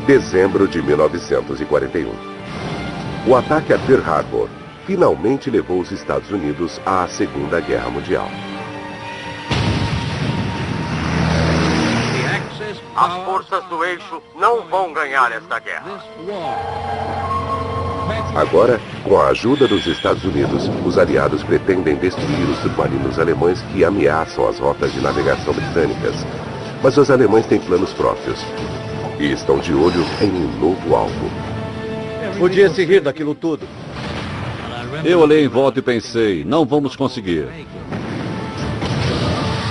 Dezembro de 1941. O ataque a Pearl Harbor finalmente levou os Estados Unidos à Segunda Guerra Mundial. As forças do eixo não vão ganhar esta guerra. Agora, com a ajuda dos Estados Unidos, os aliados pretendem destruir os submarinos alemães que ameaçam as rotas de navegação britânicas. Mas os alemães têm planos próprios e estão de olho em um novo alvo. Podia se rir daquilo tudo. Eu olhei em volta e pensei, não vamos conseguir.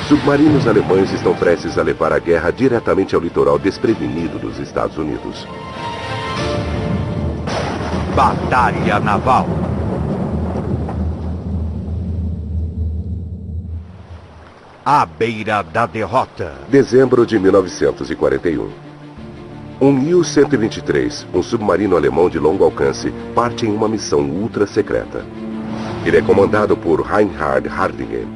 Submarinos alemães estão prestes a levar a guerra diretamente ao litoral desprevenido dos Estados Unidos. Batalha naval. À beira da derrota. Dezembro de 1941. Um U-123, um submarino alemão de longo alcance, parte em uma missão ultra secreta. Ele é comandado por Reinhard Hardingen,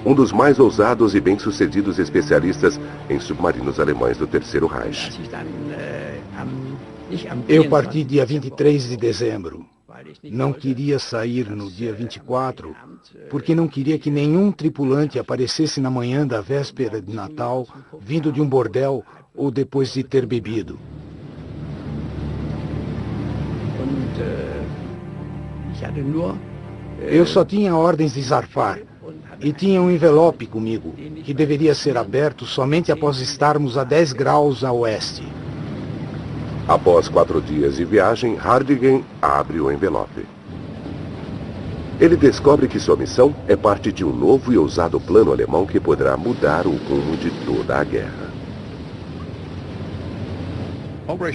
um dos mais ousados e bem-sucedidos especialistas em submarinos alemães do Terceiro Reich. Eu parti dia 23 de dezembro. Não queria sair no dia 24, porque não queria que nenhum tripulante aparecesse na manhã da véspera de Natal, vindo de um bordel ou depois de ter bebido. Eu só tinha ordens de zarpar e tinha um envelope comigo, que deveria ser aberto somente após estarmos a 10 graus a oeste. Após 4 dias de viagem, Hardingen abre o envelope. Ele descobre que sua missão é parte de um novo e ousado plano alemão que poderá mudar o rumo de toda a guerra.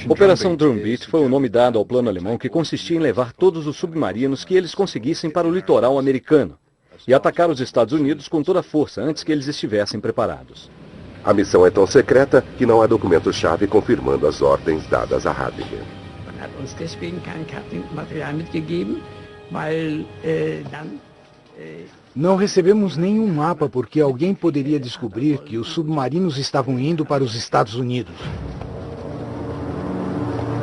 Operação Drumbeat foi o nome dado ao plano alemão que consistia em levar todos os submarinos que eles conseguissem para o litoral americano e atacar os Estados Unidos com toda a força antes que eles estivessem preparados. A missão é tão secreta que não há documento-chave confirmando as ordens dadas a Hardingen. Não recebemos nenhum mapa porque alguém poderia descobrir que os submarinos estavam indo para os Estados Unidos.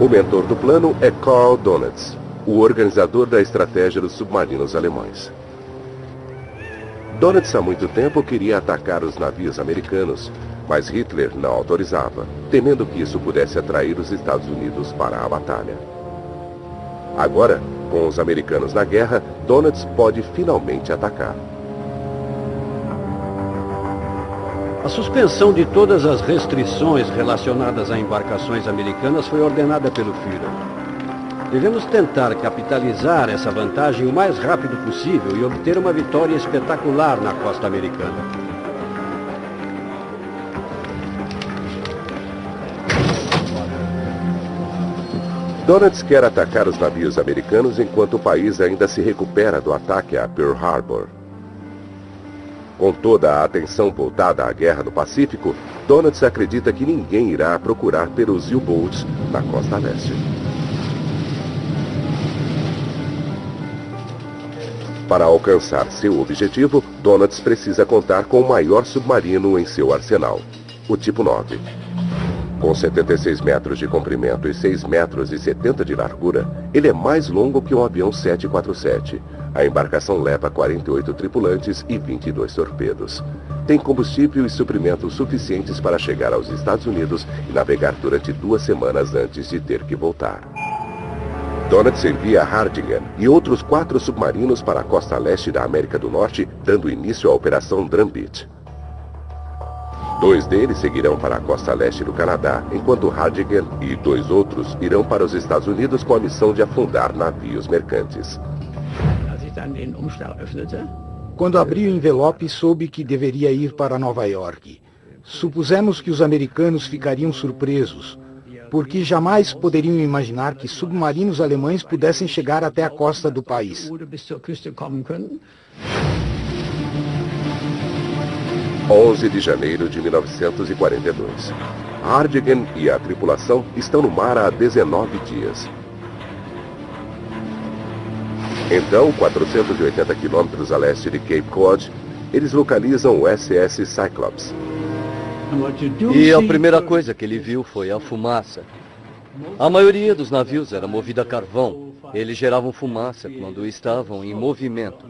O mentor do plano é Karl Donitz, o organizador da estratégia dos submarinos alemães. Donitz há muito tempo queria atacar os navios americanos, mas Hitler não autorizava, temendo que isso pudesse atrair os Estados Unidos para a batalha. Agora, com os americanos na guerra, Donitz pode finalmente atacar. A suspensão de todas as restrições relacionadas a embarcações americanas foi ordenada pelo Führer. Devemos tentar capitalizar essa vantagem o mais rápido possível e obter uma vitória espetacular na costa americana. Donitz quer atacar os navios americanos enquanto o país ainda se recupera do ataque a Pearl Harbor. Com toda a atenção voltada à Guerra do Pacífico, Donitz acredita que ninguém irá procurar pelos U-boats na costa leste. Para alcançar seu objetivo, Donitz precisa contar com o maior submarino em seu arsenal, o Tipo 9. Com 76 metros de comprimento e 6 metros e 70 de largura, ele é mais longo que um avião 747. A embarcação leva 48 tripulantes e 22 torpedos. Tem combustível e suprimentos suficientes para chegar aos Estados Unidos e navegar durante 2 semanas antes de ter que voltar. Donitz envia Hardingen e outros 4 submarinos para a costa leste da América do Norte, dando início à Operação Drumbeat. 2 deles seguirão para a costa leste do Canadá, enquanto Hardingen e 2 outros irão para os Estados Unidos com a missão de afundar navios mercantes. Quando abri o envelope, soube que deveria ir para Nova York. Supusemos que os americanos ficariam surpresos, porque jamais poderiam imaginar que submarinos alemães pudessem chegar até a costa do país. 11 de janeiro de 1942. Hardingen e a tripulação estão no mar há 19 dias. Então, 480 quilômetros a leste de Cape Cod, eles localizam o SS Cyclops. E a primeira coisa que ele viu foi a fumaça. A maioria dos navios era movida a carvão. Eles geravam fumaça quando estavam em movimento.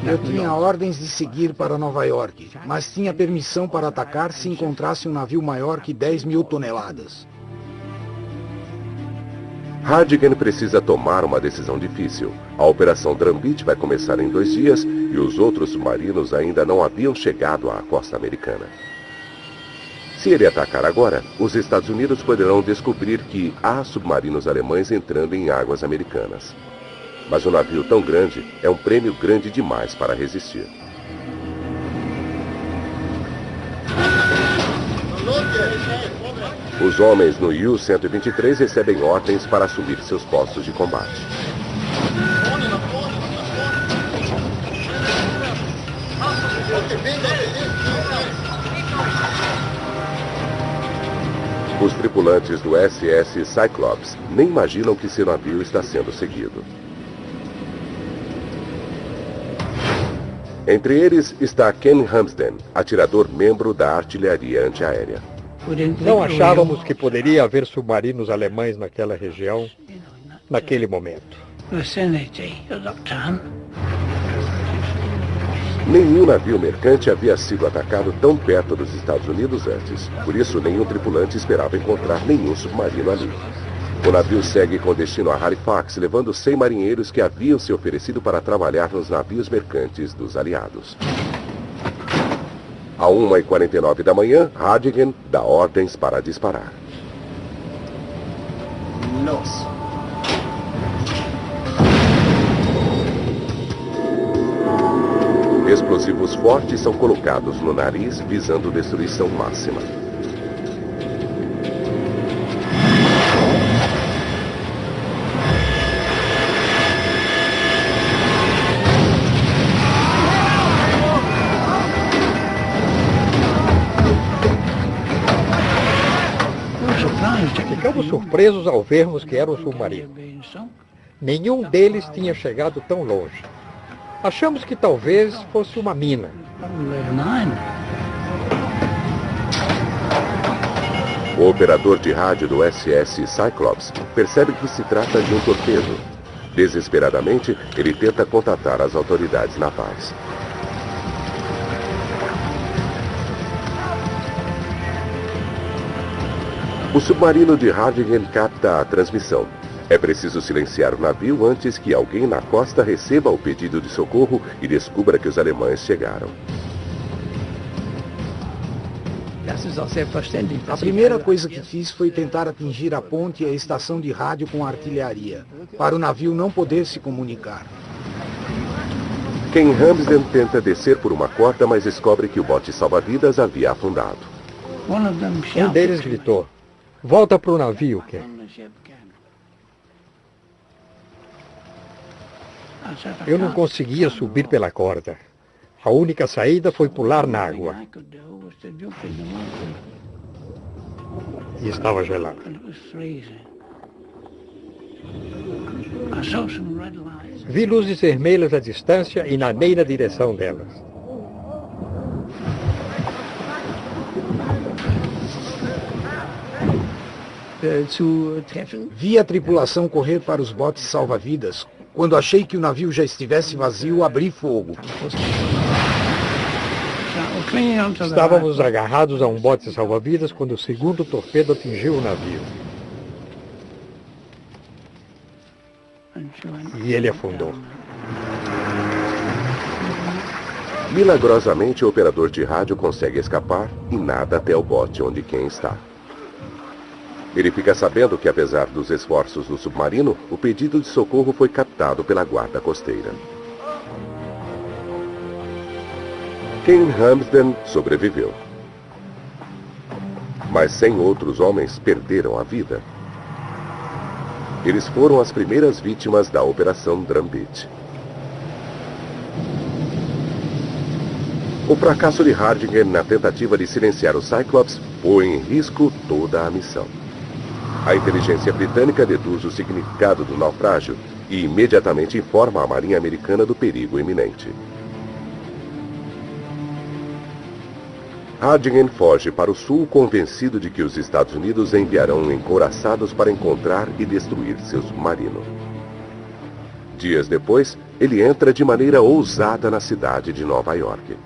Eu tinha ordens de seguir para Nova York, mas tinha permissão para atacar se encontrasse um navio maior que 10.000 toneladas. Hardigan precisa tomar uma decisão difícil. A Operação Drumbeat vai começar em 2 dias e os outros submarinos ainda não haviam chegado à costa americana. Se ele atacar agora, os Estados Unidos poderão descobrir que há submarinos alemães entrando em águas americanas. Mas um navio tão grande é um prêmio grande demais para resistir. Os homens no U-123 recebem ordens para assumir seus postos de combate. Os tripulantes do SS Cyclops nem imaginam que seu navio está sendo seguido. Entre eles está Ken Hamsden, atirador membro da artilharia antiaérea. Não achávamos que poderia haver submarinos alemães naquela região, naquele momento. Nenhum navio mercante havia sido atacado tão perto dos Estados Unidos antes. Por isso, nenhum tripulante esperava encontrar nenhum submarino ali. O navio segue com destino a Halifax, levando 100 marinheiros que haviam se oferecido para trabalhar nos navios mercantes dos aliados. À 1h49 da manhã, Hardigan dá ordens para disparar. Explosivos fortes são colocados no nariz, visando destruição máxima. Ficamos surpresos ao vermos que era um submarino. Nenhum deles tinha chegado tão longe. Achamos que talvez fosse uma mina. O operador de rádio do SS Cyclops percebe que se trata de um torpedo. Desesperadamente, ele tenta contatar as autoridades navais. O submarino de Hardigan capta a transmissão. É preciso silenciar o navio antes que alguém na costa receba o pedido de socorro e descubra que os alemães chegaram. A primeira coisa que fiz foi tentar atingir a ponte e a estação de rádio com a artilharia, para o navio não poder se comunicar. Ken Hamsden tenta descer por uma corda, mas descobre que o bote salva-vidas havia afundado. Um deles gritou: "Volta para o navio, Ken." Eu não conseguia subir pela corda. A única saída foi pular na água. E estava gelado. Vi luzes vermelhas à distância e nadei na direção delas. Vi a tripulação correr para os botes salva-vidas. Quando achei que o navio já estivesse vazio, abri fogo. Estávamos agarrados a um bote salva-vidas quando o segundo torpedo atingiu o navio. E ele afundou. Milagrosamente, o operador de rádio consegue escapar e nada até o bote onde Ken está. Ele fica sabendo que, apesar dos esforços do submarino, o pedido de socorro foi captado pela guarda costeira. Ken Hamsden sobreviveu. Mas 100 outros homens perderam a vida. Eles foram as primeiras vítimas da Operação Drumbeat. O fracasso de Hardigan na tentativa de silenciar o Cyclops põe em risco toda a missão. A inteligência britânica deduz o significado do naufrágio e imediatamente informa a Marinha Americana do perigo iminente. Hardingen foge para o sul convencido de que os Estados Unidos enviarão encouraçados para encontrar e destruir seu submarino. Dias depois, ele entra de maneira ousada na cidade de Nova York.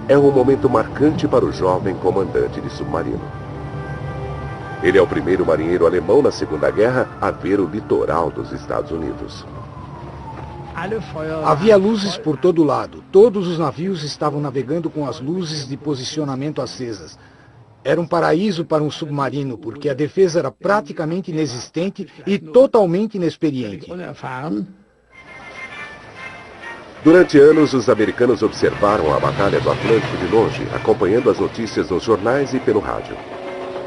É um momento marcante para o jovem comandante de submarino. Ele é o primeiro marinheiro alemão na Segunda Guerra a ver o litoral dos Estados Unidos. Havia luzes por todo lado. Todos os navios estavam navegando com as luzes de posicionamento acesas. Era um paraíso para um submarino, porque a defesa era praticamente inexistente e totalmente inexperiente. Durante anos, os americanos observaram a Batalha do Atlântico de longe, acompanhando as notícias nos jornais e pelo rádio.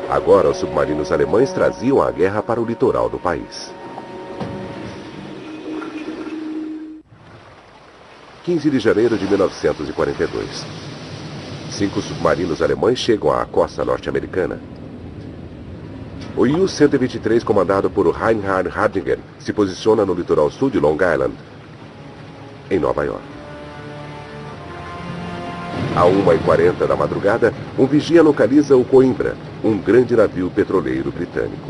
Agora, os submarinos alemães traziam a guerra para o litoral do país. 15 de janeiro de 1942. 5 submarinos alemães chegam à costa norte-americana. O U-123, comandado por Reinhard Hardingen, se posiciona no litoral sul de Long Island, em Nova York. À 1h40 da madrugada, um vigia localiza o Coimbra, um grande navio petroleiro britânico.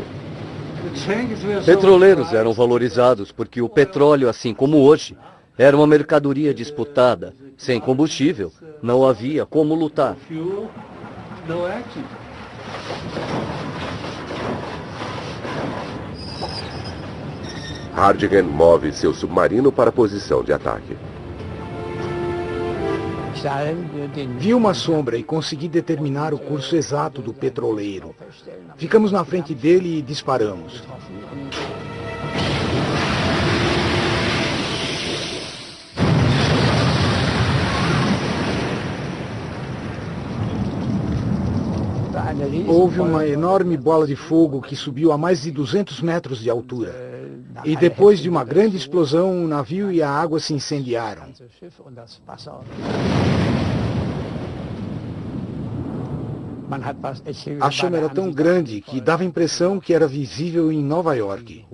Petroleiros eram valorizados porque o petróleo, assim como hoje, era uma mercadoria disputada. Sem combustível, não havia como lutar. Hardingen move seu submarino para a posição de ataque. Vi uma sombra e consegui determinar o curso exato do petroleiro. Ficamos na frente dele e disparamos. Houve uma enorme bola de fogo que subiu a mais de 200 metros de altura. E depois de uma grande explosão, o navio e a água se incendiaram. A chama era tão grande que dava a impressão que era visível em Nova York.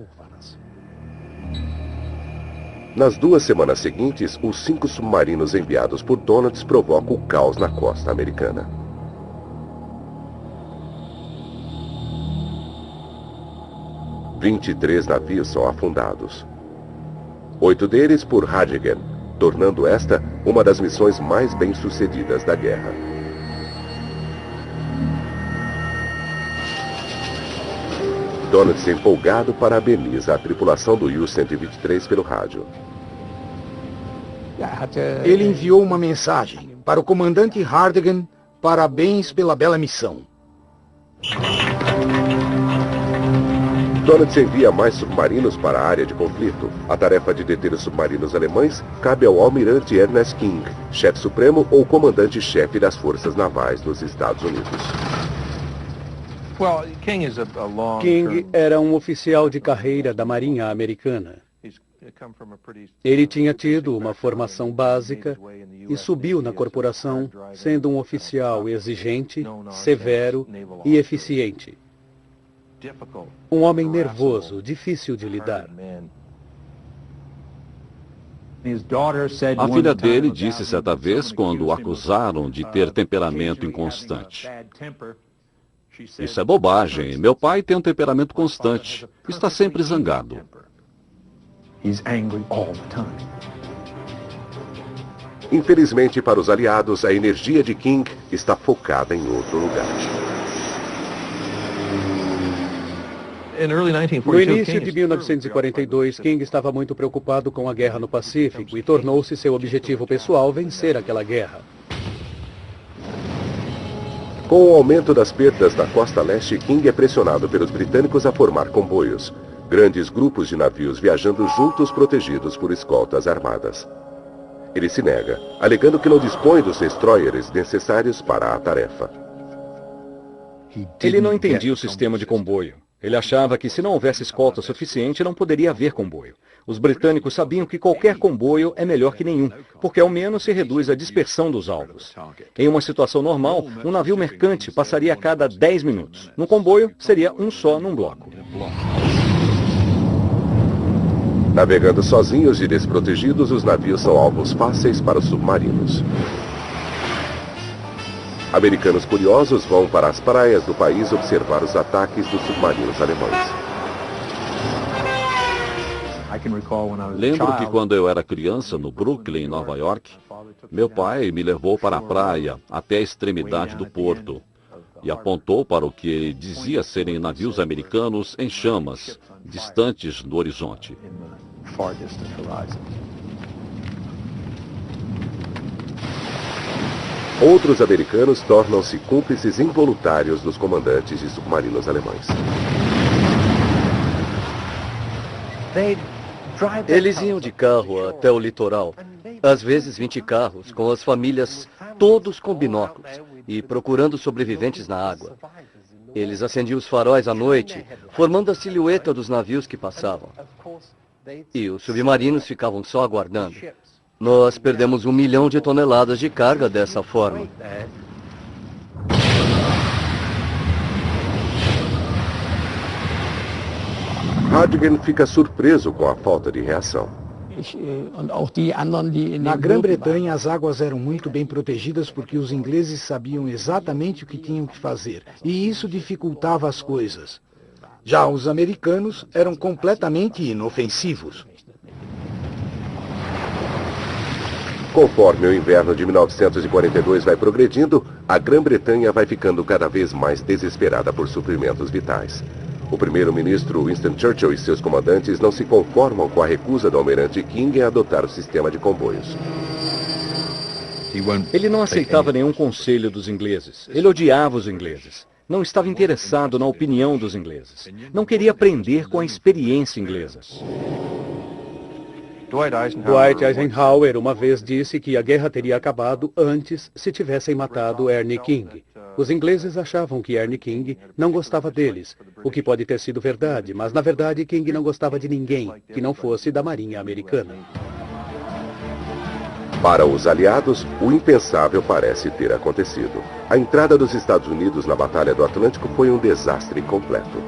Nas 2 semanas seguintes, os 5 submarinos enviados por Donalds provocam o caos na costa americana. – 23 navios são afundados. 8 deles por Hardingen, tornando esta uma das missões mais bem-sucedidas da guerra. Donalds, empolgado, parabeniza a tripulação do U-123 pelo rádio. Ele enviou uma mensagem para o comandante Hardingen: parabéns pela bela missão. Donalds envia mais submarinos para a área de conflito. A tarefa de deter os submarinos alemães cabe ao almirante Ernest King, chefe supremo ou comandante-chefe das forças navais dos Estados Unidos. King era um oficial de carreira da Marinha Americana. Ele tinha tido uma formação básica e subiu na corporação sendo um oficial exigente, severo e eficiente. Um homem nervoso, difícil de lidar. A filha dele disse certa vez, quando o acusaram de ter temperamento inconstante: "Isso é bobagem. Meu pai tem um temperamento constante. Está sempre zangado." Infelizmente para os aliados, a energia de King está focada em outro lugar. No início de 1942, King estava muito preocupado com a guerra no Pacífico e tornou-se seu objetivo pessoal vencer aquela guerra. Com o aumento das perdas na costa leste, King é pressionado pelos britânicos a formar comboios, grandes grupos de navios viajando juntos protegidos por escoltas armadas. Ele se nega, alegando que não dispõe dos destroyers necessários para a tarefa. Ele não entendia o sistema de comboio. Ele achava que se não houvesse escolta suficiente, não poderia haver comboio. Os britânicos sabiam que qualquer comboio é melhor que nenhum, porque ao menos se reduz a dispersão dos alvos. Em uma situação normal, um navio mercante passaria a cada 10 minutos. No comboio, seria um só num bloco. Navegando sozinhos e desprotegidos, os navios são alvos fáceis para os submarinos. Americanos curiosos vão para as praias do país observar os ataques dos submarinos alemães. Lembro que quando eu era criança, no Brooklyn, Nova York, meu pai me levou para a praia, até a extremidade do porto, e apontou para o que ele dizia serem navios americanos em chamas, distantes no horizonte. Outros americanos tornam-se cúmplices involuntários dos comandantes de submarinos alemães. Eles iam de carro até o litoral, às vezes 20 carros, com as famílias todos com binóculos e procurando sobreviventes na água. Eles acendiam os faróis à noite, formando a silhueta dos navios que passavam. E os submarinos ficavam só aguardando. Nós perdemos 1 milhão de toneladas de carga dessa forma. Hardingen fica surpreso com a falta de reação. Na Grã-Bretanha, as águas eram muito bem protegidas porque os ingleses sabiam exatamente o que tinham que fazer, e isso dificultava as coisas. Já os americanos eram completamente inofensivos. Conforme o inverno de 1942 vai progredindo, a Grã-Bretanha vai ficando cada vez mais desesperada por suprimentos vitais. O primeiro-ministro Winston Churchill e seus comandantes não se conformam com a recusa do almirante King em adotar o sistema de comboios. Ele não aceitava nenhum conselho dos ingleses. Ele odiava os ingleses. Não estava interessado na opinião dos ingleses. Não queria aprender com a experiência inglesa. Dwight Eisenhower uma vez disse que a guerra teria acabado antes se tivessem matado Ernie King. Os ingleses achavam que Ernie King não gostava deles, o que pode ter sido verdade, mas na verdade King não gostava de ninguém que não fosse da Marinha Americana. Para os aliados, o impensável parece ter acontecido. A entrada dos Estados Unidos na Batalha do Atlântico foi um desastre completo.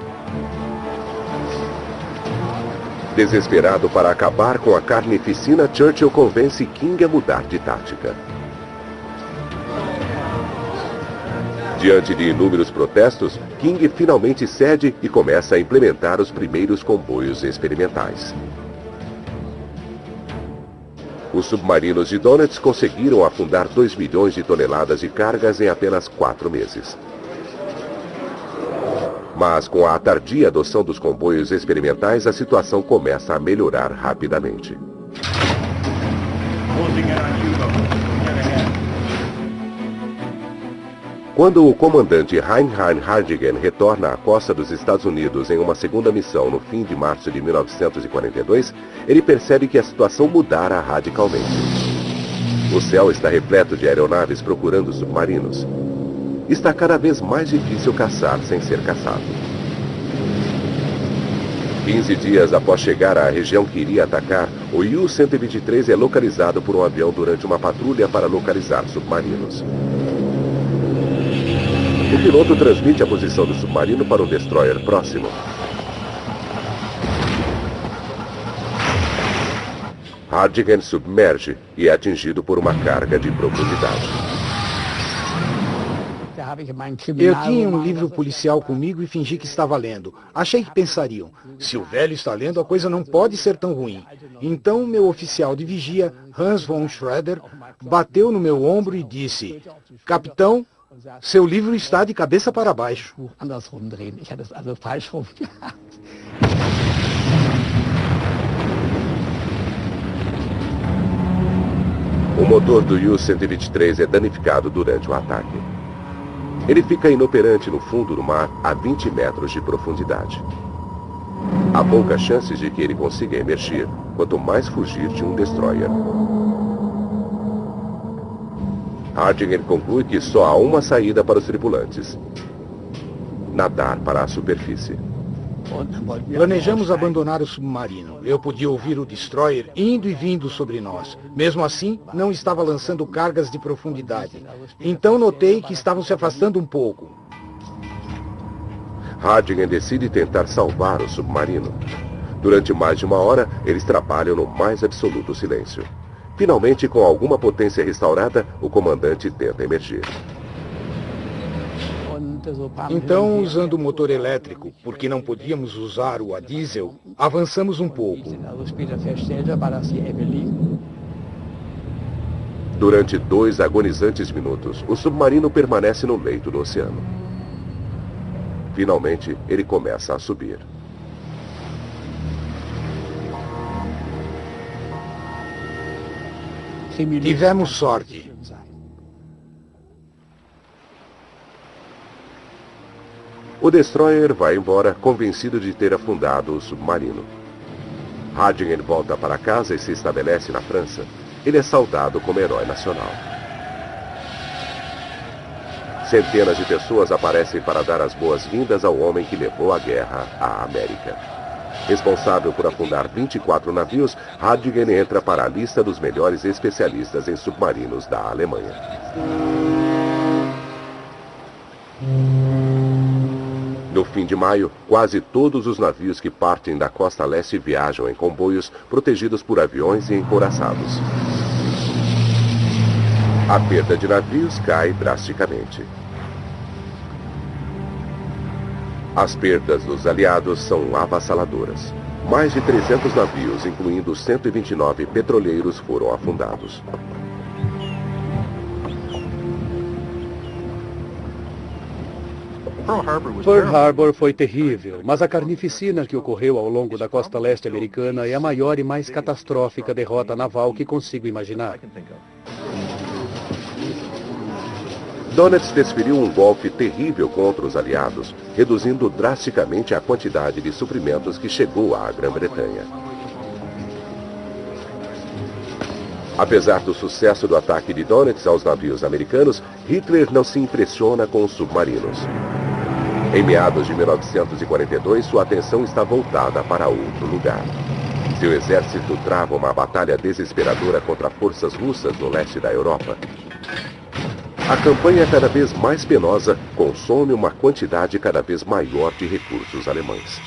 Desesperado para acabar com a carnificina, Churchill convence King a mudar de tática. Diante de inúmeros protestos, King finalmente cede e começa a implementar os primeiros comboios experimentais. Os submarinos de Donitz conseguiram afundar 2 milhões de toneladas de cargas em apenas 4 meses. Mas com a tardia adoção dos comboios experimentais, a situação começa a melhorar rapidamente. Quando o comandante Reinhard Hardingen retorna à costa dos Estados Unidos em uma segunda missão no fim de março de 1942, ele percebe que a situação mudara radicalmente. O céu está repleto de aeronaves procurando submarinos. Está cada vez mais difícil caçar sem ser caçado. 15 dias após chegar à região que iria atacar, o U-123 é localizado por um avião durante uma patrulha para localizar submarinos. O piloto transmite a posição do submarino para um destroyer próximo. Hardingen submerge e é atingido por uma carga de profundidade. Eu tinha um livro policial comigo e fingi que estava lendo. Achei que pensariam, se o velho está lendo, a coisa não pode ser tão ruim. Então, meu oficial de vigia, Hans von Schroeder, bateu no meu ombro e disse, capitão, seu livro está de cabeça para baixo. O motor do U-123 é danificado durante o ataque. Ele fica inoperante no fundo do mar a 20 metros de profundidade. Há poucas chances de que ele consiga emergir, quanto mais fugir de um destroyer. Hardingen conclui que só há uma saída para os tripulantes: nadar para a superfície. Planejamos abandonar o submarino. Eu podia ouvir o destroyer indo e vindo sobre nós. Mesmo assim, não estava lançando cargas de profundidade. Então notei que estavam se afastando um pouco. Hardingen decide tentar salvar o submarino. Durante mais de 1 hora, eles trabalham no mais absoluto silêncio. Finalmente, com alguma potência restaurada, o comandante tenta emergir. Então, usando o motor elétrico, porque não podíamos usar o a diesel, avançamos um pouco. Durante 2 agonizantes minutos, o submarino permanece no leito do oceano. Finalmente, ele começa a subir. Tivemos sorte. O destroyer vai embora, convencido de ter afundado o submarino. Hadjigen volta para casa e se estabelece na França. Ele é saudado como herói nacional. Centenas de pessoas aparecem para dar as boas-vindas ao homem que levou a guerra à América. Responsável por afundar 24 navios, Hadjigen entra para a lista dos melhores especialistas em submarinos da Alemanha. No fim de maio, quase todos os navios que partem da costa leste viajam em comboios protegidos por aviões e encouraçados. A perda de navios cai drasticamente. As perdas dos aliados são avassaladoras. Mais de 300 navios, incluindo 129 petroleiros, foram afundados. Pearl Harbor foi terrível, mas a carnificina que ocorreu ao longo da costa leste americana é a maior e mais catastrófica derrota naval que consigo imaginar. Dönitz desferiu um golpe terrível contra os aliados, reduzindo drasticamente a quantidade de suprimentos que chegou à Grã-Bretanha. Apesar do sucesso do ataque de Dönitz aos navios americanos, Hitler não se impressiona com os submarinos. Em meados de 1942, sua atenção está voltada para outro lugar. Seu exército trava uma batalha desesperadora contra forças russas no leste da Europa. A campanha cada vez mais penosa consome uma quantidade cada vez maior de recursos alemães.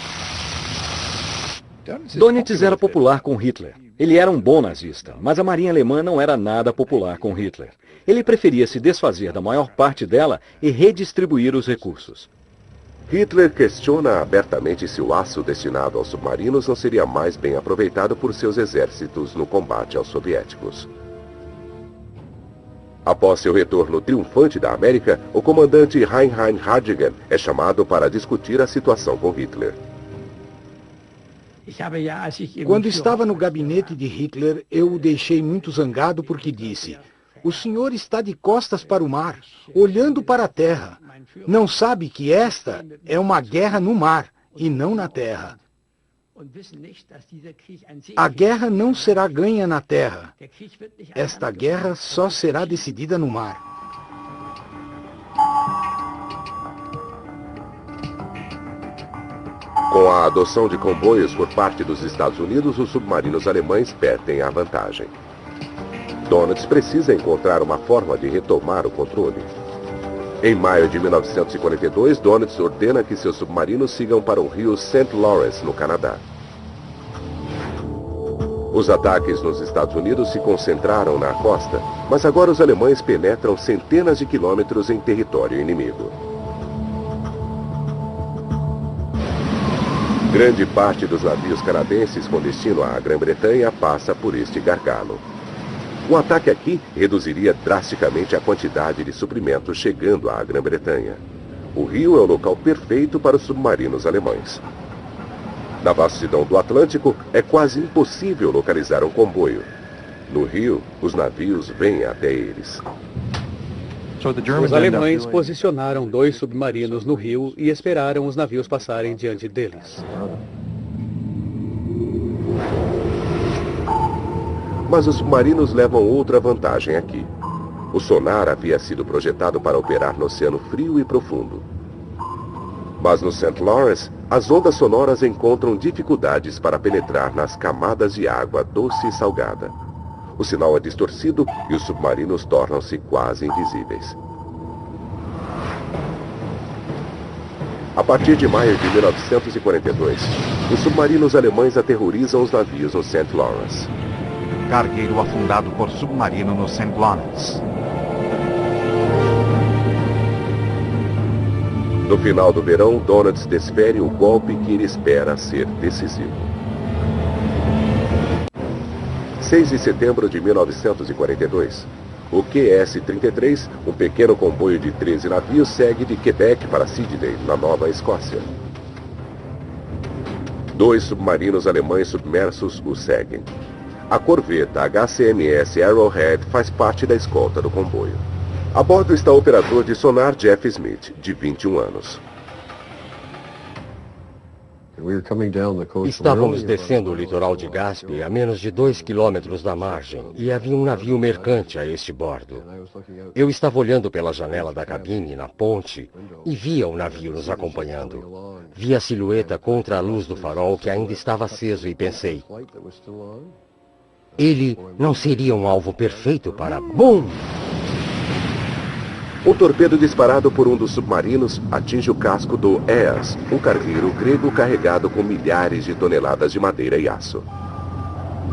Dönitz era popular com Hitler. Ele era um bom nazista, mas a marinha alemã não era nada popular com Hitler. Ele preferia se desfazer da maior parte dela e redistribuir os recursos. Hitler questiona abertamente se o aço destinado aos submarinos não seria mais bem aproveitado por seus exércitos no combate aos soviéticos. Após seu retorno triunfante da América, o comandante Heinrich Hadjigen é chamado para discutir a situação com Hitler. Quando estava no gabinete de Hitler, eu o deixei muito zangado porque disse: "O senhor está de costas para o mar, olhando para a terra. Não sabe que esta é uma guerra no mar e não na terra. A guerra não será ganha na terra. Esta guerra só será decidida no mar." Com a adoção de comboios por parte dos Estados Unidos, os submarinos alemães perdem a vantagem. Dönitz precisa encontrar uma forma de retomar o controle. Em maio de 1942, Dönitz ordena que seus submarinos sigam para o rio St. Lawrence, no Canadá. Os ataques nos Estados Unidos se concentraram na costa, mas agora os alemães penetram centenas de quilômetros em território inimigo. Grande parte dos navios canadenses com destino à Grã-Bretanha passa por este gargalo. Um ataque aqui reduziria drasticamente a quantidade de suprimentos chegando à Grã-Bretanha. O rio é o local perfeito para os submarinos alemães. Na vastidão do Atlântico, é quase impossível localizar um comboio. No rio, os navios vêm até eles. Os alemães posicionaram 2 submarinos no rio e esperaram os navios passarem diante deles. Mas os submarinos levam outra vantagem aqui. O sonar havia sido projetado para operar no oceano frio e profundo. Mas no St. Lawrence, as ondas sonoras encontram dificuldades para penetrar nas camadas de água doce e salgada. O sinal é distorcido e os submarinos tornam-se quase invisíveis. A partir de maio de 1942, os submarinos alemães aterrorizam os navios no St. Lawrence. Cargueiro afundado por submarino no St. Lawrence. No final do verão, Donalds desfere o golpe que ele espera ser decisivo. 6 de setembro de 1942. O QS-33, um pequeno comboio de 13 navios, segue de Quebec para Sydney, na Nova Escócia. 2 submarinos alemães submersos o seguem. A corveta HCMS Arrowhead faz parte da escolta do comboio. A bordo está o operador de sonar Jeff Smith, de 21 anos. Estávamos descendo o litoral de Gaspé a menos de 2 quilômetros da margem e havia um navio mercante a este bordo. Eu estava olhando pela janela da cabine na ponte e via o navio nos acompanhando. Vi a silhueta contra a luz do farol que ainda estava aceso e pensei, ele não seria um alvo perfeito para... BUM! Um torpedo disparado por um dos submarinos atinge o casco do Aeas, um cargueiro grego carregado com milhares de toneladas de madeira e aço.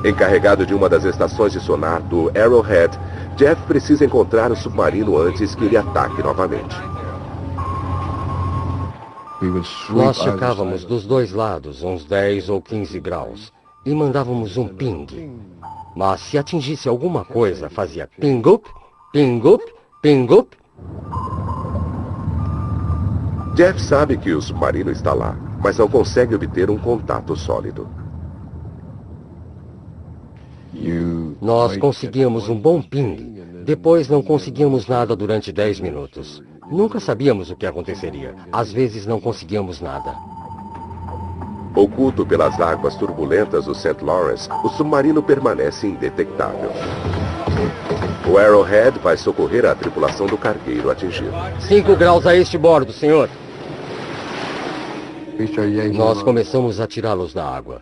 Encarregado de uma das estações de sonar do Arrowhead, Jeff precisa encontrar o submarino antes que ele ataque novamente. Nós checávamos dos dois lados, uns 10 ou 15 graus, e mandávamos um ping. Mas se atingisse alguma coisa, fazia ping-up, ping-up, ping-up. Jeff sabe que o submarino está lá, mas não consegue obter um contato sólido. Nós conseguíamos um bom ping. Depois não conseguíamos nada durante 10 minutos. Nunca sabíamos o que aconteceria. Às vezes não conseguíamos nada. Oculto pelas águas turbulentas do St. Lawrence, o submarino permanece indetectável. O Arrowhead vai socorrer a tripulação do cargueiro atingido. 5 graus a este bordo, senhor. Nós começamos a tirá-los da água.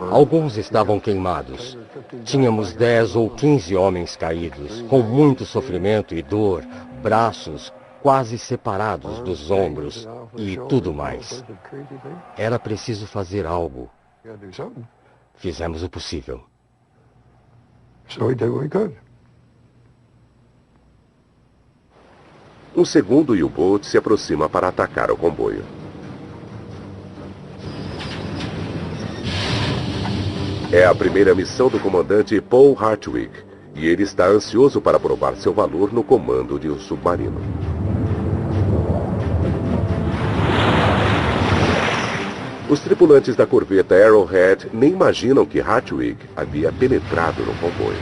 Alguns estavam queimados. Tínhamos 10 ou 15 homens caídos, com muito sofrimento e dor, braços quase separados dos ombros e tudo mais. Era preciso fazer algo. Fizemos o possível. Um segundo U-Boat se aproxima para atacar o comboio. É a primeira missão do comandante Paul Hartwig, e ele está ansioso para provar seu valor no comando de um submarino. Os tripulantes da corveta Arrowhead nem imaginam que Hartwig havia penetrado no comboio.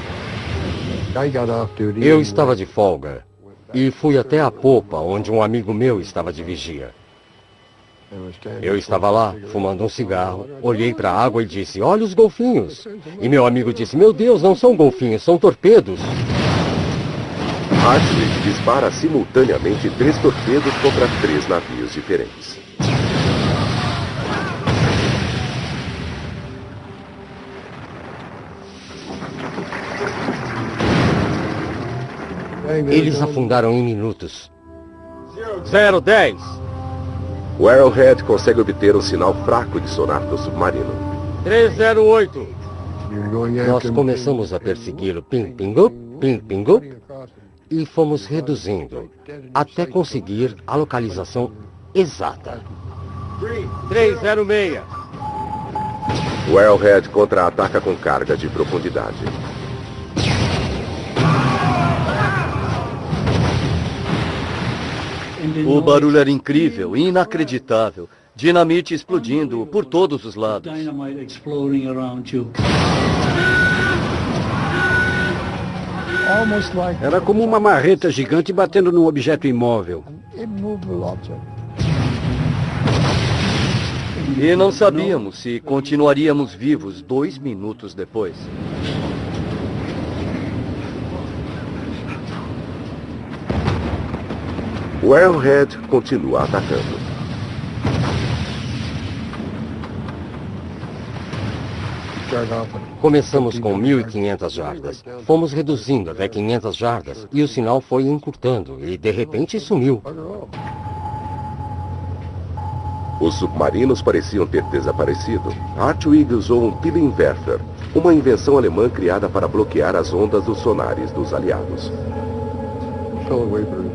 Eu estava de folga e fui até a popa, onde um amigo meu estava de vigia. Eu estava lá, fumando um cigarro, olhei para a água e disse, olha os golfinhos. E meu amigo disse, meu Deus, não são golfinhos, são torpedos. Hartwig dispara simultaneamente 3 torpedos contra 3 navios diferentes. Eles afundaram em minutos. 010. O Arrowhead consegue obter um sinal fraco de sonar do submarino. 308. Nós começamos a persegui-lo ping-ping-up, ping-ping-up, e fomos reduzindo, até conseguir a localização exata. 306. O Arrowhead contra-ataca com carga de profundidade. O barulho era incrível, inacreditável. Dinamite explodindo por todos os lados. Era como uma marreta gigante batendo num objeto imóvel. E não sabíamos se continuaríamos vivos 2 minutos depois. O Arrowhead continua atacando. Começamos com 1.500 jardas. Fomos reduzindo até 500 jardas e o sinal foi encurtando e de repente sumiu. Os submarinos pareciam ter desaparecido. Hartwig usou um Pillenwerfer, uma invenção alemã criada para bloquear as ondas dos sonares dos aliados.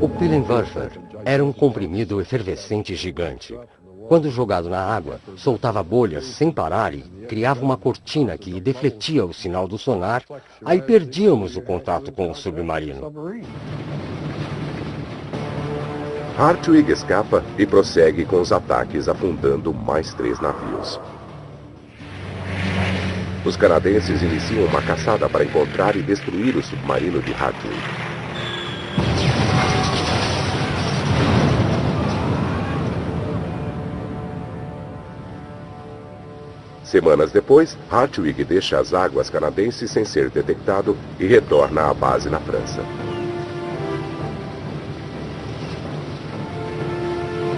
O Pillenwerfer era um comprimido efervescente gigante. Quando jogado na água, soltava bolhas sem parar e criava uma cortina que defletia o sinal do sonar, aí perdíamos o contato com o submarino. Hartwig escapa e prossegue com os ataques, afundando mais 3 navios. Os canadenses iniciam uma caçada para encontrar e destruir o submarino de Hartwig. Semanas depois, Hartwig deixa as águas canadenses sem ser detectado e retorna à base na França.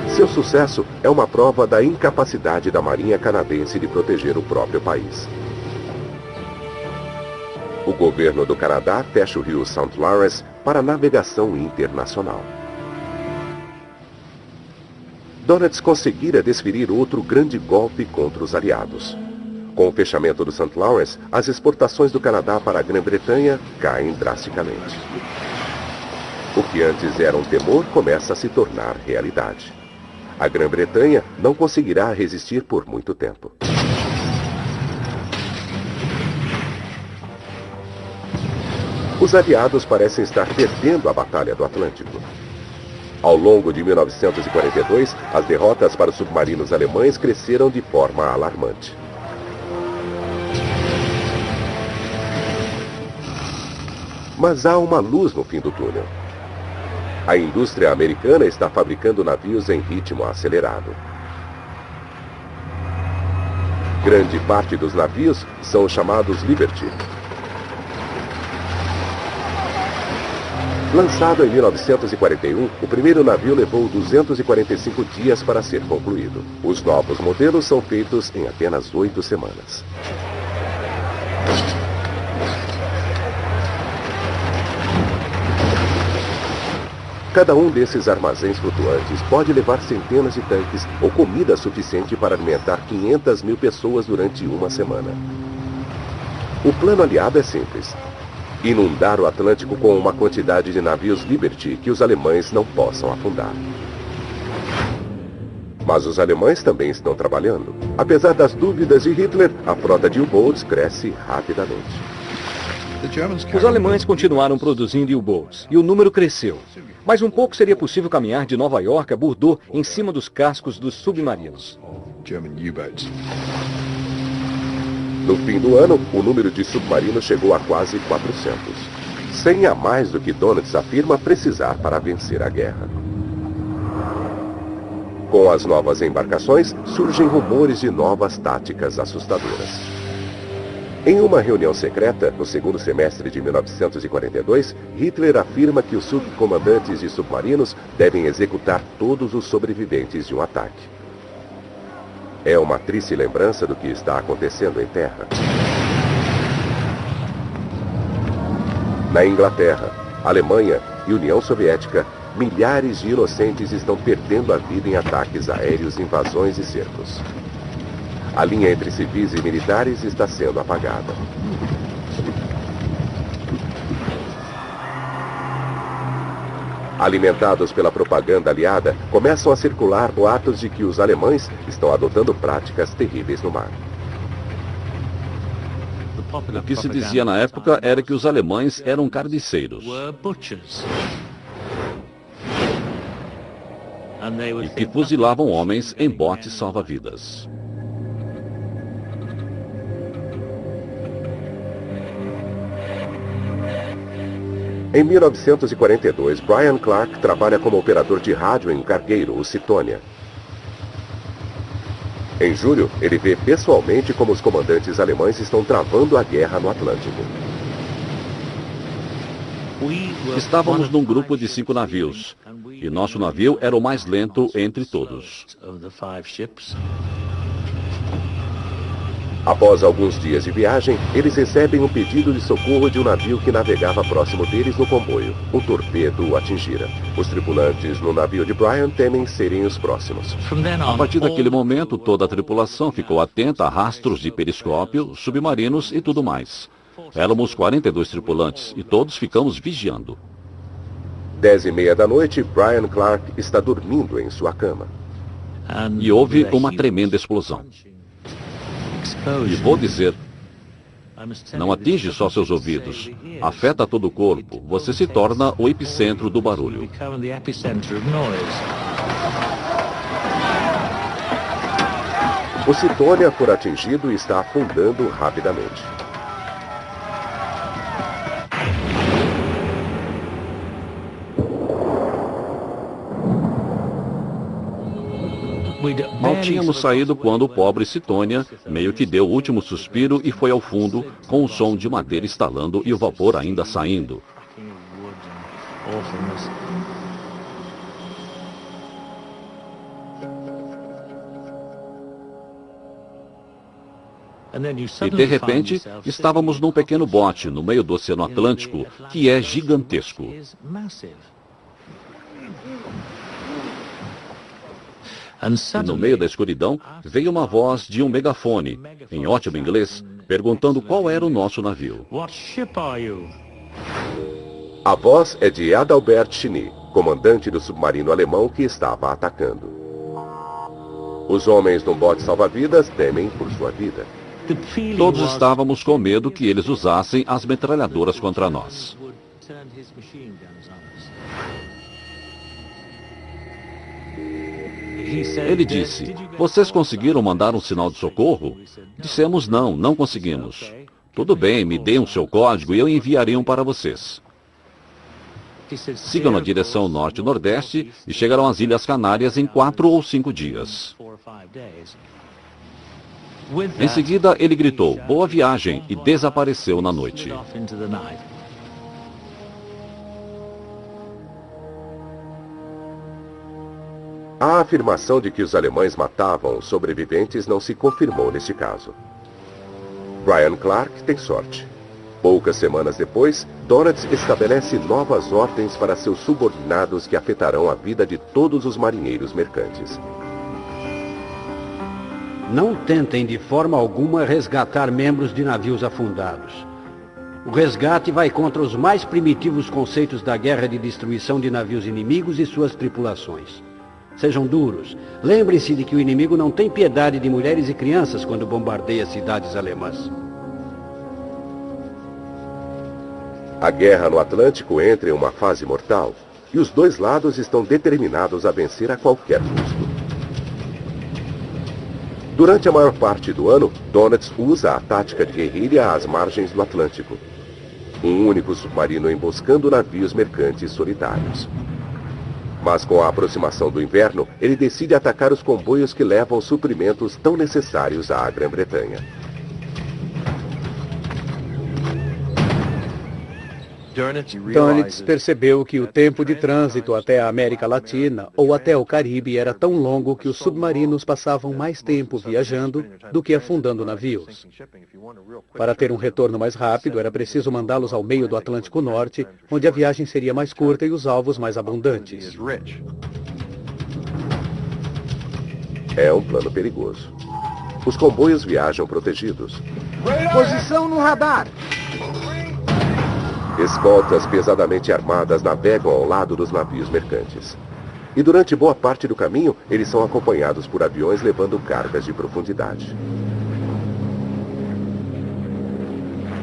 Seu sucesso é uma prova da incapacidade da Marinha canadense de proteger o próprio país. O governo do Canadá fecha o rio St. Lawrence para navegação internacional. Donitz conseguira desferir outro grande golpe contra os aliados. Com o fechamento do St. Lawrence, as exportações do Canadá para a Grã-Bretanha caem drasticamente. O que antes era um temor começa a se tornar realidade. A Grã-Bretanha não conseguirá resistir por muito tempo. Os aliados parecem estar perdendo a Batalha do Atlântico. Ao longo de 1942, as derrotas para os submarinos alemães cresceram de forma alarmante. Mas há uma luz no fim do túnel. A indústria americana está fabricando navios em ritmo acelerado. Grande parte dos navios são chamados Liberty. Lançado em 1941, o primeiro navio levou 245 dias para ser concluído. Os novos modelos são feitos em apenas 8 semanas. Cada um desses armazéns flutuantes pode levar centenas de tanques ou comida suficiente para alimentar 500 mil pessoas durante uma semana. O plano aliado é simples: inundar o Atlântico com uma quantidade de navios Liberty que os alemães não possam afundar. Mas os alemães também estão trabalhando. Apesar das dúvidas de Hitler, a frota de U-boats cresce rapidamente. Os alemães continuaram produzindo U-boats e o número cresceu. Mas um pouco seria possível caminhar de Nova York a Bordeaux em cima dos cascos dos submarinos. No fim do ano, o número de submarinos chegou a quase 400. 100 a mais do que Donitz afirma precisar para vencer a guerra. Com as novas embarcações, surgem rumores de novas táticas assustadoras. Em uma reunião secreta, no segundo semestre de 1942, Hitler afirma que os subcomandantes de submarinos devem executar todos os sobreviventes de um ataque. É uma triste lembrança do que está acontecendo em terra. Na Inglaterra, Alemanha e União Soviética, milhares de inocentes estão perdendo a vida em ataques aéreos, invasões e cercos. A linha entre civis e militares está sendo apagada. Alimentados pela propaganda aliada, começam a circular boatos de que os alemães estão adotando práticas terríveis no mar. O que se dizia na época era que os alemães eram carniceiros. E que fuzilavam homens em botes salva-vidas. Em 1942, Brian Clark trabalha como operador de rádio em Cargueiro, Citônia. Em julho, ele vê pessoalmente como os comandantes alemães estão travando a guerra no Atlântico. Estávamos num grupo de 5 navios, e nosso navio era o mais lento entre todos. Após alguns dias de viagem, eles recebem um pedido de socorro de um navio que navegava próximo deles no comboio. Um torpedo o atingira. Os tripulantes no navio de Brian temem serem os próximos. A partir daquele momento, toda a tripulação ficou atenta a rastros de periscópio, submarinos e tudo mais. Éramos 42 tripulantes e todos ficamos vigiando. 10h30 da noite, Brian Clark está dormindo em sua cama. E houve uma tremenda explosão. E vou dizer, não atinge só seus ouvidos, afeta todo o corpo. Você se torna o epicentro do barulho. O Cydonia foi atingido e está afundando rapidamente. Mal tínhamos saído quando o pobre Cydonia meio que deu o último suspiro e foi ao fundo, com o som de madeira estalando e o vapor ainda saindo. E de repente, estávamos num pequeno bote no meio do Oceano Atlântico, que é gigantesco. E no meio da escuridão, veio uma voz de um megafone, em ótimo inglês, perguntando qual era o nosso navio. A voz é de Adalbert Chiny, comandante do submarino alemão que estava atacando. Os homens no bote salva-vidas temem por sua vida. Todos estávamos com medo que eles usassem as metralhadoras contra nós. Ele disse, vocês conseguiram mandar um sinal de socorro? Dissemos não, não conseguimos. Tudo bem, me dê o seu código e eu enviarei um para vocês. Sigam na direção norte-nordeste e chegarão às Ilhas Canárias em 4 ou 5 dias. Em seguida, ele gritou, boa viagem, e desapareceu na noite. A afirmação de que os alemães matavam os sobreviventes não se confirmou neste caso. Brian Clark tem sorte. Poucas semanas depois, Donat estabelece novas ordens para seus subordinados que afetarão a vida de todos os marinheiros mercantes. Não tentem de forma alguma resgatar membros de navios afundados. O resgate vai contra os mais primitivos conceitos da guerra de destruição de navios inimigos e suas tripulações. Sejam duros. Lembrem-se de que o inimigo não tem piedade de mulheres e crianças quando bombardeia cidades alemãs. A guerra no Atlântico entra em uma fase mortal e os dois lados estão determinados a vencer a qualquer custo. Durante a maior parte do ano, Donat usa a tática de guerrilha às margens do Atlântico. Um único submarino emboscando navios mercantes solitários. Mas com a aproximação do inverno, ele decide atacar os comboios que levam suprimentos tão necessários à Grã-Bretanha. Donat percebeu que o tempo de trânsito até a América Latina ou até o Caribe era tão longo que os submarinos passavam mais tempo viajando do que afundando navios. Para ter um retorno mais rápido, era preciso mandá-los ao meio do Atlântico Norte, onde a viagem seria mais curta e os alvos mais abundantes. É um plano perigoso. Os comboios viajam protegidos. Posição no radar! Escoltas pesadamente armadas navegam ao lado dos navios mercantes. E durante boa parte do caminho, eles são acompanhados por aviões levando cargas de profundidade.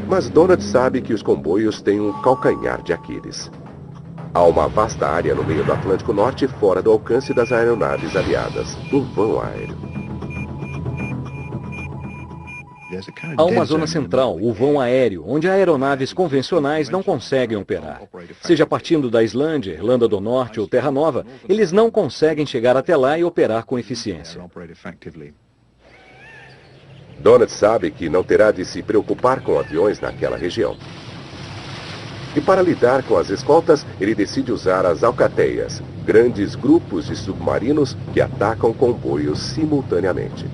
Mas Donat sabe que os comboios têm um calcanhar de Aquiles. Há uma vasta área no meio do Atlântico Norte fora do alcance das aeronaves aliadas, o vão aéreo. Há uma zona central, o vão aéreo, onde aeronaves convencionais não conseguem operar. Seja partindo da Islândia, Irlanda do Norte ou Terra Nova, eles não conseguem chegar até lá e operar com eficiência. Donat sabe que não terá de se preocupar com aviões naquela região. E para lidar com as escoltas, ele decide usar as alcateias, grandes grupos de submarinos que atacam comboios simultaneamente.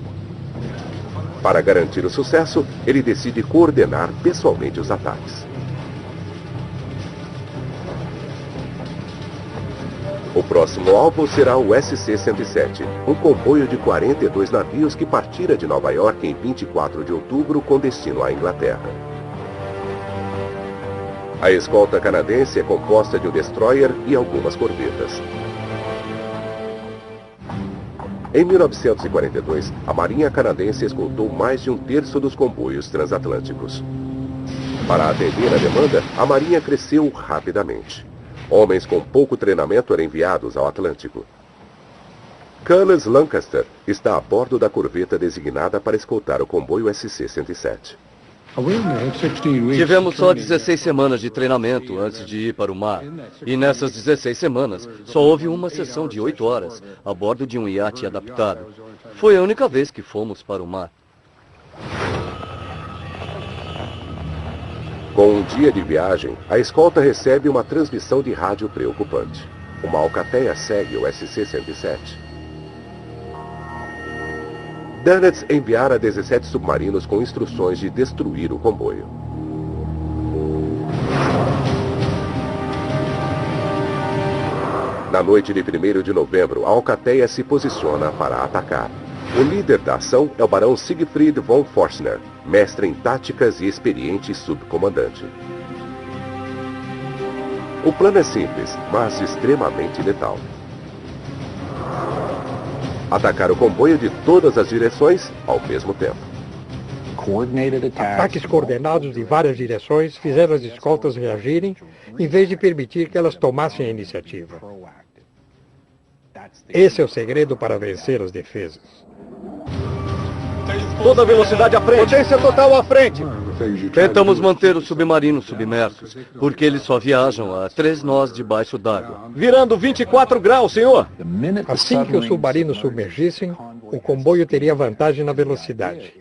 Para garantir o sucesso, ele decide coordenar pessoalmente os ataques. O próximo alvo será o SC-107, um comboio de 42 navios que partira de Nova York em 24 de outubro com destino à Inglaterra. A escolta canadense é composta de um destroyer e algumas corvetas. Em 1942, a Marinha Canadense escoltou mais de um terço dos comboios transatlânticos. Para atender a demanda, a Marinha cresceu rapidamente. Homens com pouco treinamento eram enviados ao Atlântico. Cullis Lancaster está a bordo da corveta designada para escoltar o comboio SC-107. Tivemos só 16 semanas de treinamento antes de ir para o mar. E nessas 16 semanas, só houve uma sessão de 8 horas a bordo de um iate adaptado. Foi a única vez que fomos para o mar. Com um dia de viagem, a escolta recebe uma transmissão de rádio preocupante. Uma alcateia segue o SC-107. Dönitz enviara 17 submarinos com instruções de destruir o comboio. Na noite de 1º de novembro, a alcateia se posiciona para atacar. O líder da ação é o barão Siegfried von Forstner, mestre em táticas e experiente subcomandante. O plano é simples, mas extremamente letal. Atacar o comboio de todas as direções ao mesmo tempo. Ataques coordenados de várias direções fizeram as escoltas reagirem, em vez de permitir que elas tomassem a iniciativa. Esse é o segredo para vencer as defesas. Toda velocidade à frente. Potência total à frente. Tentamos manter os submarinos submersos, porque eles só viajam a 3 nós debaixo d'água. Virando 24 graus, senhor. Assim que os submarinos submergissem, o comboio teria vantagem na velocidade.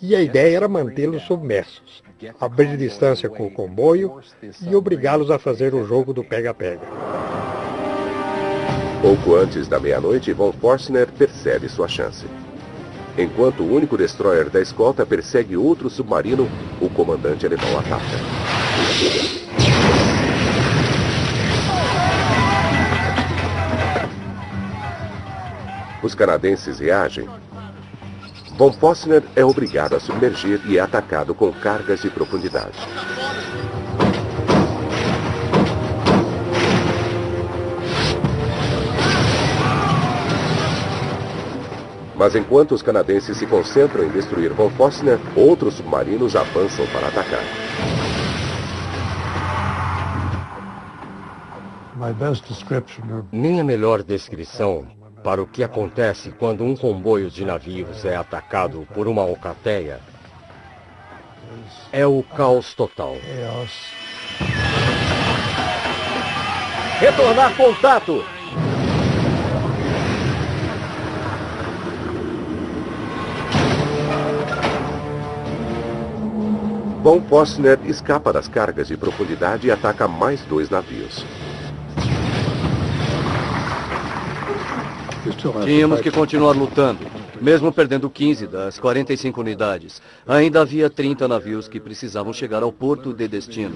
E a ideia era mantê-los submersos, abrir distância com o comboio e obrigá-los a fazer o jogo do pega-pega. Pouco antes da meia-noite, von Forstner percebe sua chance. Enquanto o único destroyer da escolta persegue outro submarino, o comandante alemão ataca. Os canadenses reagem. Von Forstner é obrigado a submergir e é atacado com cargas de profundidade. Mas enquanto os canadenses se concentram em destruir von Forstner, outros submarinos avançam para atacar. Minha melhor descrição para o que acontece quando um comboio de navios é atacado por uma alcateia é o caos total. Retornar contato! Von Forstner escapa das cargas de profundidade e ataca mais 2 navios. Tínhamos que continuar lutando. Mesmo perdendo 15 das 45 unidades, ainda havia 30 navios que precisavam chegar ao porto de destino.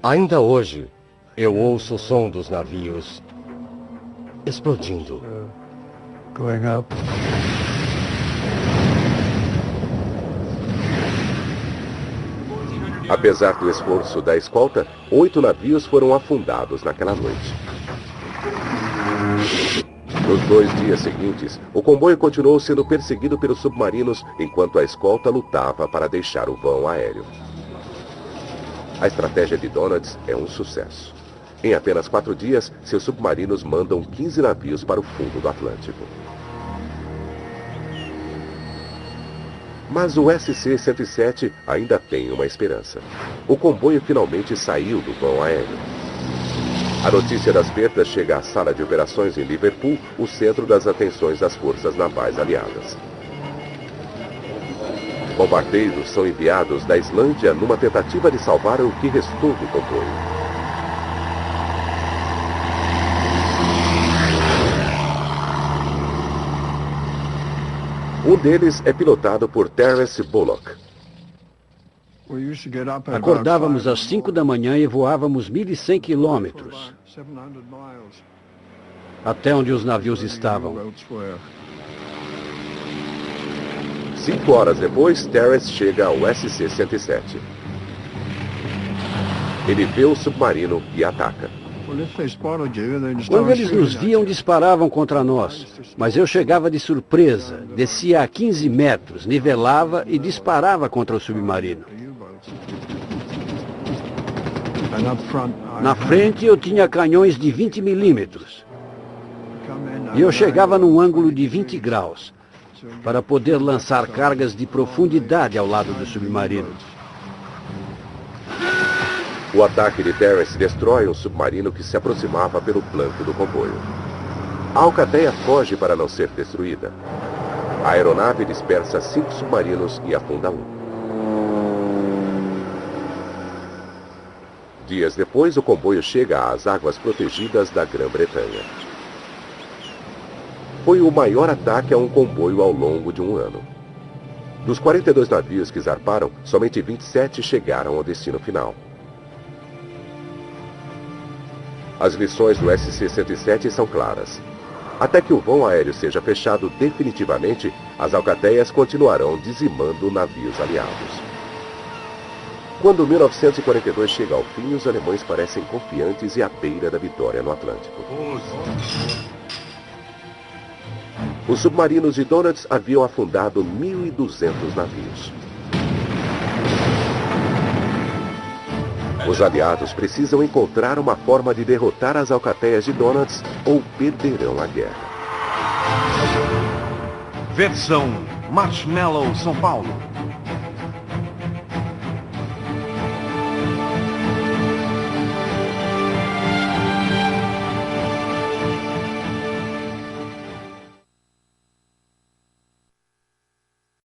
Ainda hoje, eu ouço o som dos navios explodindo. Apesar do esforço da escolta, 8 navios foram afundados naquela noite. Nos 2 dias seguintes, o comboio continuou sendo perseguido pelos submarinos enquanto a escolta lutava para deixar o vão aéreo. A estratégia de Dönitz é um sucesso. Em apenas 4 dias, seus submarinos mandam 15 navios para o fundo do Atlântico. Mas o SC-107 ainda tem uma esperança. O comboio finalmente saiu do vão aéreo. A notícia das perdas chega à sala de operações em Liverpool, o centro das atenções das forças navais aliadas. Bombardeiros são enviados da Islândia numa tentativa de salvar o que restou do comboio. Um deles é pilotado por Terence Bullock. Acordávamos às 5 da manhã e voávamos 1.100 quilômetros até onde os navios estavam. 5 horas depois, Terence chega ao SC-107. Ele vê o submarino e ataca. Quando eles nos viam, disparavam contra nós. Mas eu chegava de surpresa, descia a 15 metros, nivelava e disparava contra o submarino. Na frente eu tinha canhões de 20 milímetros. E eu chegava num ângulo de 20 graus, para poder lançar cargas de profundidade ao lado do submarino. O ataque de Terence destrói um submarino que se aproximava pelo flanco do comboio. A Alcateia foge para não ser destruída. A aeronave dispersa 5 submarinos e afunda um. Dias depois, o comboio chega às águas protegidas da Grã-Bretanha. Foi o maior ataque a um comboio ao longo de um ano. Dos 42 navios que zarparam, somente 27 chegaram ao destino final. As lições do SC-107 são claras. Até que o vão aéreo seja fechado definitivamente, as alcateias continuarão dizimando navios aliados. Quando 1942 chega ao fim, os alemães parecem confiantes e à beira da vitória no Atlântico. Os submarinos de Donitz haviam afundado 1.200 navios. Os aliados precisam encontrar uma forma de derrotar as alcateias de Donitz ou perderão a guerra. Versão Marshmallow São Paulo.